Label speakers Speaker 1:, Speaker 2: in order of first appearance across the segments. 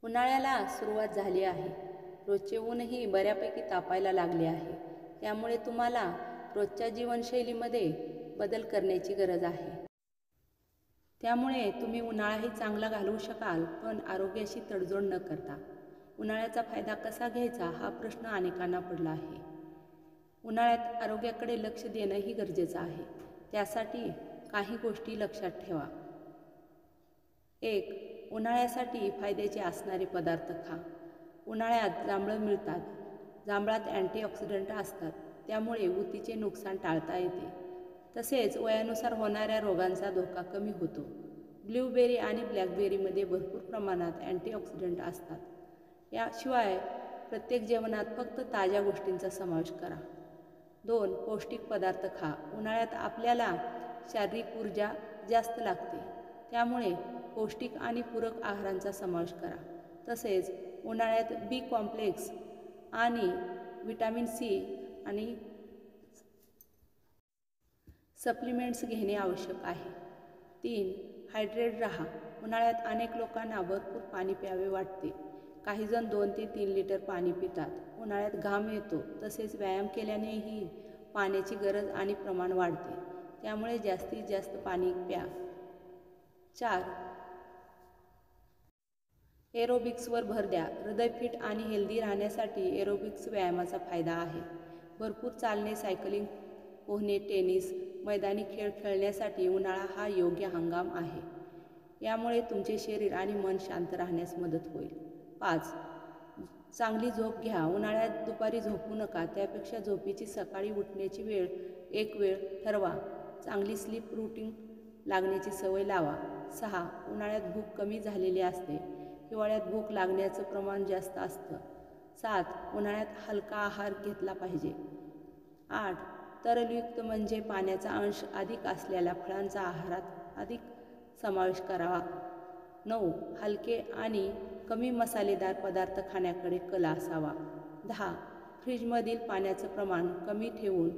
Speaker 1: उन्हाळ्याला सुरुवात झाली आहे. रोजचे ऊनही बऱ्यापैकी तापायला लागले आहे. त्यामुळे तुम्हाला रोजच्या जीवनशैलीमध्ये बदल करण्याची गरज आहे. त्यामुळे तुम्ही उन्हाळाही चांगला घालवू शकाल, पण आरोग्याशी तडजोड न करता. उन्हाळ्याचा फायदा कसा घ्यायचा हा प्रश्न अनेकांना पडला आहे. उन्हाळ्यात आरोग्याकडे लक्ष देणंही गरजेचं आहे. त्यासाठी काही गोष्टी लक्षात ठेवा. 1. उन्हाळ्यासाठी फायद्याचे असणारे पदार्थ खा. उन्हाळ्यात जांभळं मिळतात. जांभळात अँटीऑक्सिडंट असतात, त्यामुळे ऊतीचे नुकसान टाळता येते. तसेच वयानुसार होणाऱ्या रोगांचा धोका कमी होतो. ब्लूबेरी आणि ब्लॅकबेरीमध्ये भरपूर प्रमाणात अँटीऑक्सिडंट असतात. याशिवाय प्रत्येक जेवणात फक्त ताज्या गोष्टींचा समावेश करा. 2. पौष्टिक पदार्थ खा. उन्हाळ्यात आपल्याला शारीरिक ऊर्जा जास्त लागते, त्यामुळे पौष्टिक आणि पूरक आहारांचा समावेश करा. तसेच उन्हाळ्यात बी कॉम्प्लेक्स आणि व्हिटॅमिन सी आणि सप्लिमेंट्स घेणे आवश्यक आहे. 3. हायड्रेट राहा. उन्हाळ्यात अनेक लोकांना भरपूर पाणी प्यावे वाटते. काहीजण 2 ते 3 लिटर पाणी पितात. उन्हाळ्यात घाम येतो, तसेच व्यायाम केल्यानेही पाण्याची गरज आणि प्रमाण वाढते, त्यामुळे जास्तीत जास्त पाणी प्या. 4. एरोबिक्सवर भर द्या. हृदय फिट आणि हेल्दी राहण्यासाठी एरोबिक्स व्यायामाचा फायदा आहे. भरपूर चालणे, सायकलिंग, पोहणे, टेनिस, मैदानी खेळ खेळण्यासाठी उन्हाळा हा योग्य हंगाम आहे. यामुळे तुमचे शरीर आणि मन शांत राहण्यास मदत होईल. 5. चांगली झोप घ्या. उन्हाळ्यात दुपारी झोपू नका. त्यापेक्षा झोपेची सकाळी उठण्याची एक वेळ ठरवा. चांगली स्लीप रूटीन लागण्याची सवय लावा. 6. उन्हाळ्यात भूक कमी झालेली असते. हिवाळ्यात भूक लागण्याचं प्रमाण जास्त असतं. 7. उन्हाळ्यात हलका आहार घेतला पाहिजे. 8. तरलयुक्त म्हणजे पाण्याचा अंश अधिक असलेल्या फळांचा आहारात अधिक समावेश करावा. 9. हलके आणि कमी मसालेदार पदार्थ खाण्याकडे कल असावा. 10. फ्रीजमधील पाण्याचं प्रमाण कमी ठेवून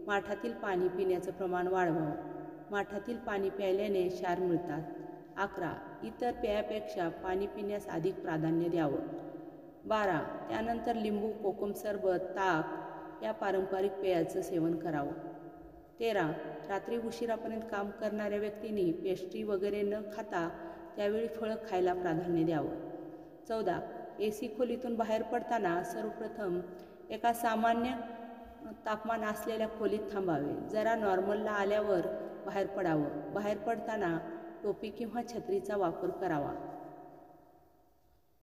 Speaker 1: माठातील पाणी पिण्याचं प्रमाण वाढवावं. माठातील पाणी प्यायल्याने क्षार मिळतात. 11. इतर पेयापेक्षा पाणी पिण्यास अधिक प्राधान्य द्यावं. 12. त्यानंतर लिंबू, कोकम सरबत, ताक या पारंपरिक पेयाचं सेवन करावं. 13. रात्री उशिरापर्यंत काम करणाऱ्या व्यक्तींनी पेस्ट्री वगैरे न खाता त्यावेळी फळं खायला प्राधान्य द्यावं. 14. AC खोलीतून बाहेर पडताना सर्वप्रथम एका सामान्य तापमान असलेल्या खोलीत थांबावे. जरा नॉर्मलला आल्यावर बाहेर पडावं. बाहेर पडताना टोपी किंवा छत्रीचा वापर करावा.